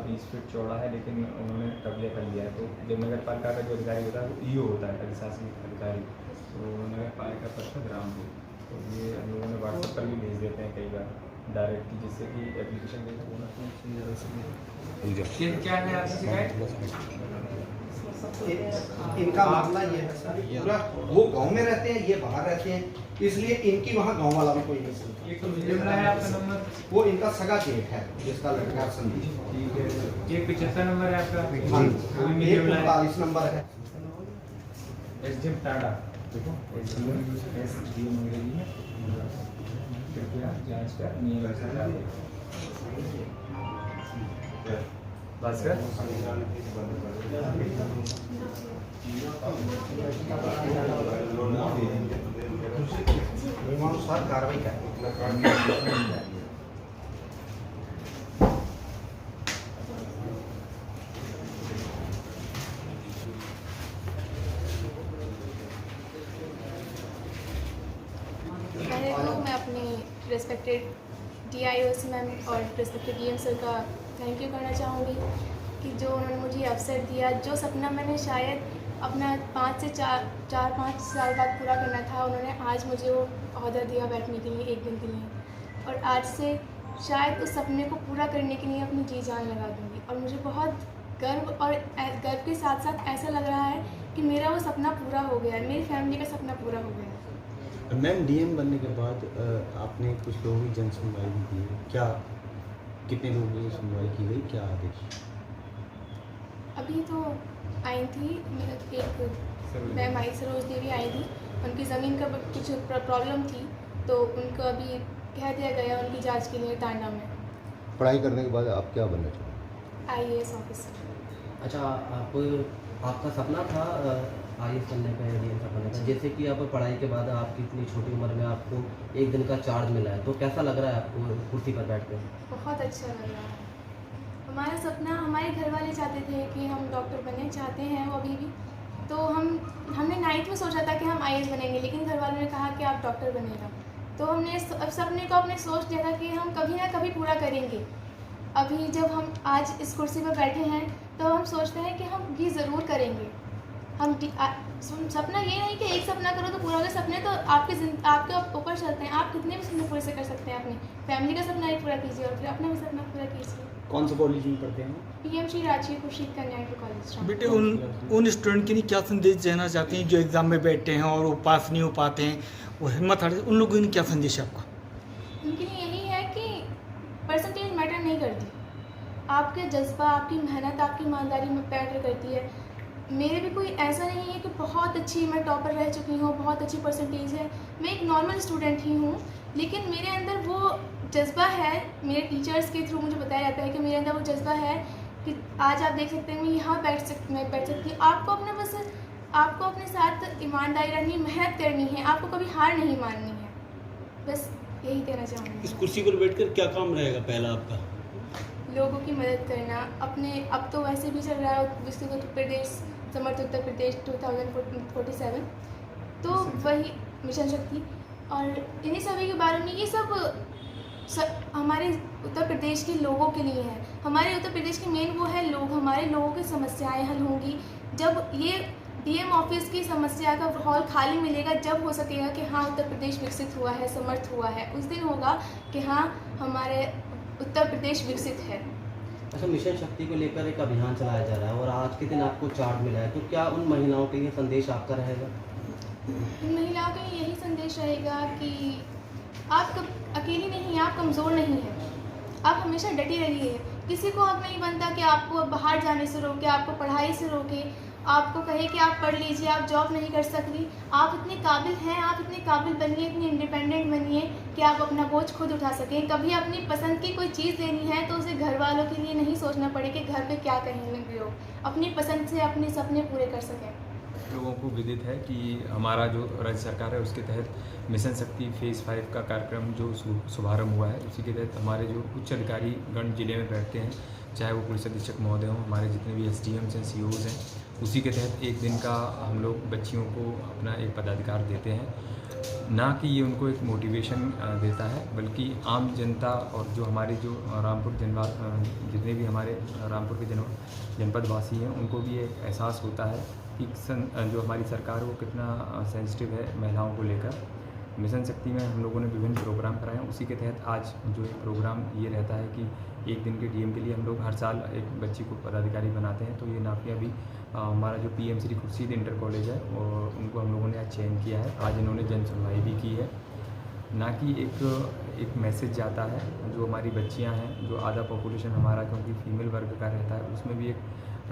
20 feet चौड़ा है, लेकिन उन्होंने कब्जे कर लिया है। तो जब नगर पालिका का जो अधिकारी होता है वो ईओ होता है, अधिशासी अधिकारी, तो नगर पालिका परिषद रामपुर, तो ये हम लोगों ने व्हाट्सएप पर भी भेज देते हैं कई बार डायरेक्ट, जिससे कि एप्लीकेशन देना होना क्या है आपकी शिकायत? इनका मामला ये है सर, पूरा वो गांव में रहते हैं, ये बाहर रहते हैं, इसलिए इनकी वहाँ गांव वाला में कोई नहीं सुनता। ये तो मिल रहा है आपका नंबर? वो इनका सगा जेठ है जिसका लड़का संदीप। ठीक है, ये 75 नंबर है आपका? हाँ, वो भी मीडियम लाइन। 45 नंबर है। एसडीएम टाडा, देखो एसडीएम अंग्रेजी है, कृपया जांच कर नियम भास्कर नियमानुसार कार्रवाई करें। पहले तो मैं अपने रिस्पेक्टेड DIOs मैम और रिस्पेक्टेड DM सर का थैंक यू करना चाहूँगी कि जो उन्होंने मुझे अवसर दिया, जो सपना मैंने शायद अपना 5 से 4-5 साल बाद पूरा करना था, उन्होंने आज मुझे वो ओहदा दिया बैठने के लिए एक दिन के लिए, और आज से शायद उस सपने को पूरा करने के लिए अपनी जी जान लगा दूँगी। और मुझे बहुत गर्व और गर्व के साथ साथ ऐसा लग रहा है कि मेरा वो सपना पूरा हो गया है, मेरी फैमिली का सपना पूरा हो गया है। मैम, DM बनने के बाद आपने कुछ लोगों की जन सुनवाई भी की है, क्या कितने लोगों की सुनवाई की गई, क्या आदेश? अभी तो आई थी एक मैम आई, सरोज देवी आई थी, उनकी ज़मीन का कुछ प्रॉब्लम थी, तो उनको अभी कह दिया गया उनकी जांच के लिए टांडा में। पढ़ाई करने के बाद आप क्या बनना चाहते हैं? IAS officer. अच्छा, आपका सपना था IAS बनने का या DM का बनने का, जैसे कि आप पढ़ाई के बाद आपकी इतनी छोटी उम्र में आपको एक दिन का चार्ज मिला है, तो कैसा लग रहा है आपको कुर्सी पर बैठ कर? बहुत अच्छा लग रहा है। हमारा सपना, हमारे घर वाले चाहते थे कि हम डॉक्टर बनने चाहते हैं वो अभी भी, तो हमने 9th में सोचा था कि हम IAS बनेंगे, लेकिन घर वालों ने कहा कि आप डॉक्टर बनेगा, तो हमने सपने को अपने सोच लिया था कि हम कभी ना कभी पूरा करेंगे। अभी जब हम आज इस कुर्सी पर बैठे हैं तो हम सोचते हैं कि हम ये ज़रूर करेंगे। हम सपना ये नहीं कि एक सपना करो तो पूरा होगा, सपने तो आपके ऊपर चलते हैं, आप कितने भी सपने पूरे से कर सकते हैं। अपनी फैमिली का सपना एक पूरा कीजिए और फिर अपना भी सपना पूरा कीजिए। कौन सा कॉलेज में पढ़ते हैं? PM श्री राजकीय खुर्शीद कन्या इंटर कॉलेज। बेटे, उन स्टूडेंट के लिए क्या संदेश देना चाहते हैं जो एग्ज़ाम में बैठते हैं और वो पास नहीं हो पाते हैं, वो हिम्मत हारते हैं, उन लोगों के लिए क्या संदेश है आपका? उनके लिए यही है कि परसेंटेज मैटर नहीं करती, आपके जज्बा, आपकी मेहनत, आपकी ईमानदारी में मैटर करती है। मेरे भी कोई ऐसा नहीं है कि बहुत अच्छी मैं टॉपर रह चुकी हूँ, बहुत अच्छी परसेंटेज है, मैं एक नॉर्मल स्टूडेंट ही हूँ, लेकिन मेरे अंदर वो जज्बा है, मेरे टीचर्स के थ्रू मुझे बताया जाता है कि मेरे अंदर वो जज्बा है कि आज आप देख सकते हैं मैं यहाँ बैठ सकती हूँ। आपको अपने साथ ईमानदारी रखनी, मेहनत करनी है, आपको कभी हार नहीं माननी है, बस यही कहना चाहूँगी। इस कुर्सी पर बैठकर क्या काम रहेगा पहला आपका? लोगों की मदद करना, अब तो वैसे भी चल रहा है विकसित उत्तर प्रदेश, समर्थ उत्तर प्रदेश 2047, तो वही मिशन शक्ति, और इन्हीं सभी के बारे में, ये सब हमारे उत्तर प्रदेश के लोगों के लिए है। हमारे उत्तर प्रदेश के मेन वो है लोग, हमारे लोगों की समस्याएं हल होंगी जब ये DM ऑफिस की समस्या का हॉल खाली मिलेगा, जब हो सकेगा कि हाँ उत्तर प्रदेश विकसित हुआ है, समर्थ हुआ है, उस दिन होगा कि हाँ हमारे उत्तर प्रदेश विकसित है। अच्छा, मिशन शक्ति को लेकर एक अभियान चलाया जा रहा है और आज के दिन आपको चार्ज मिला है, तो क्या उन महिलाओं के लिए संदेश आपका रहेगा? महिलाओं का यही संदेश रहेगा कि आप अकेली नहीं हैं, आप कमज़ोर नहीं हैं, आप हमेशा डटी रहिए। किसी को हक नहीं बनता कि आपको बाहर जाने से रोके, आपको पढ़ाई से रोके, आपको कहे कि आप पढ़ लीजिए, आप जॉब नहीं कर सकती। आप इतने काबिल हैं, आप इतने काबिल बनिए, इतनी इंडिपेंडेंट बनिए कि आप अपना बोझ खुद उठा सकें। कभी अपनी पसंद की कोई चीज़ लेनी है तो उसे घर वालों के लिए नहीं सोचना पड़े कि घर पे क्या कहेंगे लोग, अपनी पसंद से अपने सपने पूरे कर सकें। लोगों को विदित है कि हमारा जो राज्य सरकार है उसके तहत मिशन शक्ति फेज़ 5 का कार्यक्रम जो शुभारंभ हुआ है, उसी के तहत हमारे जो उच्च अधिकारी गण जिले में बैठते हैं, चाहे वो पुलिस अधीक्षक महोदय हों, हमारे जितने भी SDMs हैं, COs हैं, उसी के तहत एक दिन का हम लोग बच्चियों को अपना एक पदाधिकार देते हैं। ना कि ये उनको एक मोटिवेशन देता है, बल्कि आम जनता और जो हमारे जो रामपुर जितने भी हमारे रामपुर के जनपद वासी हैं, उनको भी ये एहसास होता है कि जो हमारी सरकार वो कितना सेंसिटिव है महिलाओं को लेकर। मिशन शक्ति में हम लोगों ने विभिन्न प्रोग्राम कराए हैं, उसी के तहत आज जो एक प्रोग्राम ये रहता है कि एक दिन के डीएम के लिए हम लोग हर साल एक बच्ची को पदाधिकारी बनाते हैं। तो ये नाफिया भी हमारा जो PM Shri Khurshid inter college है और उनको हम लोगों ने आज चयन किया है। आज इन्होंने जन सुनवाई भी की है। ना कि एक मैसेज जाता है, जो हमारी बच्चियां हैं, जो आधा पॉपुलेशन हमारा क्योंकि फीमेल वर्ग का रहता है, उसमें भी एक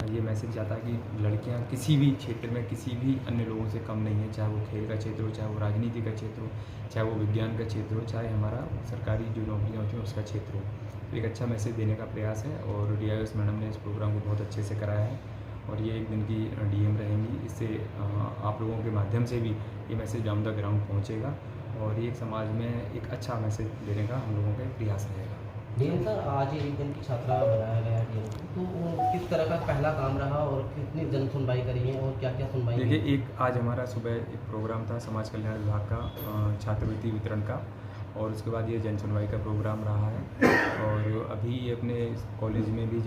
ये मैसेज जाता है कि लड़कियां किसी भी क्षेत्र में किसी भी अन्य लोगों से कम नहीं है, चाहे वो खेल का क्षेत्र हो, चाहे वो राजनीति का क्षेत्र हो, चाहे वो विज्ञान का क्षेत्र हो, चाहे हमारा सरकारी जो नौकरियाँ होती हैं उसका क्षेत्र हो। एक अच्छा मैसेज देने का प्रयास है और DIOS मैडम ने इस प्रोग्राम को बहुत अच्छे से कराया है और ये एक दिन की DM रहेंगी। इससे आप लोगों के माध्यम से भी ये मैसेज ऑन द ग्राउंड पहुँचेगा और ये एक समाज में एक अच्छा मैसेज देने का हम लोगों का प्रयास रहेगा। डीएम सर, आज एक दिन की छात्रा बनाया गया डीएम, तो किस तरह का पहला काम रहा और कितनी जन सुनवाई करी है और क्या क्या सुनवाई? देखिए, एक आज हमारा सुबह एक प्रोग्राम था समाज कल्याण विभाग का छात्रवृत्ति वितरण का, और उसके बाद ये जन सुनवाई का प्रोग्राम रहा है। और अभी ये अपने कॉलेज में भी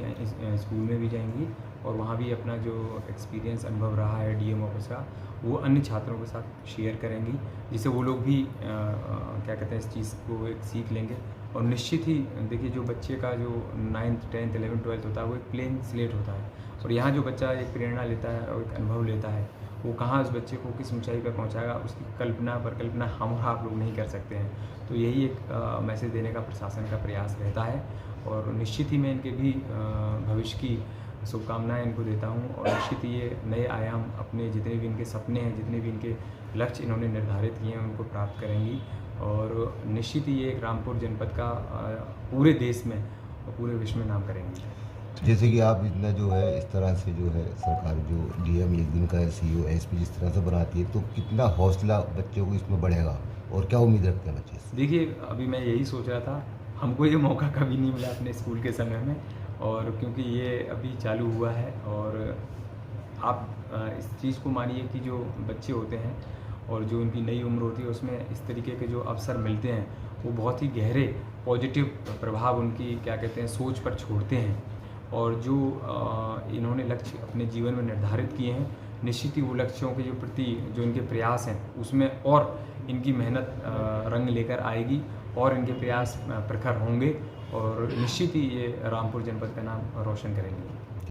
स्कूल में भी जाएंगी और वहाँ भी अपना जो एक्सपीरियंस अनुभव रहा है DM ऑफिस का वो अन्य छात्रों के साथ शेयर करेंगी, जिससे वो लोग भी क्या कहते हैं इस चीज़ को एक सीख लेंगे। और निश्चित ही देखिए, जो बच्चे का जो 9th 10th 11th 12th होता है वो एक प्लेन स्लेट होता है, और यहाँ जो बच्चा एक प्रेरणा लेता है और एक अनुभव लेता है, वो कहाँ उस बच्चे को किस ऊंचाई पर पहुँचाएगा, उसकी कल्पना परकल्पना हम और आप लोग नहीं कर सकते हैं। तो यही एक मैसेज देने का प्रशासन का प्रयास रहता है और निश्चित ही मैं इनके भी भविष्य की शुभकामनाएं इनको देता हूं और निश्चित ये नए आयाम अपने जितने भी इनके सपने हैं, जितने भी इनके लक्ष्य इन्होंने निर्धारित किए हैं उनको प्राप्त करेंगी। और निश्चित ही ये एक रामपुर जनपद का पूरे देश में और पूरे विश्व में नाम करेंगी। जैसे कि आप इतना जो है इस तरह से जो है सरकार जो DM एक दिन का CO SP जिस तरह से बनाती है, तो कितना हौसला बच्चों को इसमें बढ़ेगा और क्या उम्मीद रखते हैं बच्चे से? देखिए, अभी मैं यही सोच रहा था, हमको ये मौका कभी नहीं मिला अपने स्कूल के समय में, और क्योंकि ये अभी चालू हुआ है और आप इस चीज़ को मानिए कि जो बच्चे होते हैं और जो उनकी नई उम्र होती है उसमें इस तरीके के जो अवसर मिलते हैं वो बहुत ही गहरे पॉजिटिव प्रभाव उनकी क्या कहते हैं सोच पर छोड़ते हैं। और जो इन्होंने लक्ष्य अपने जीवन में निर्धारित किए हैं, निश्चित ही वो लक्ष्यों के जो प्रति जो इनके प्रयास हैं उसमें और इनकी मेहनत रंग लेकर आएगी और इनके प्रयास प्रखर होंगे और निश्चित ही ये रामपुर जनपद का नाम रोशन करेंगे।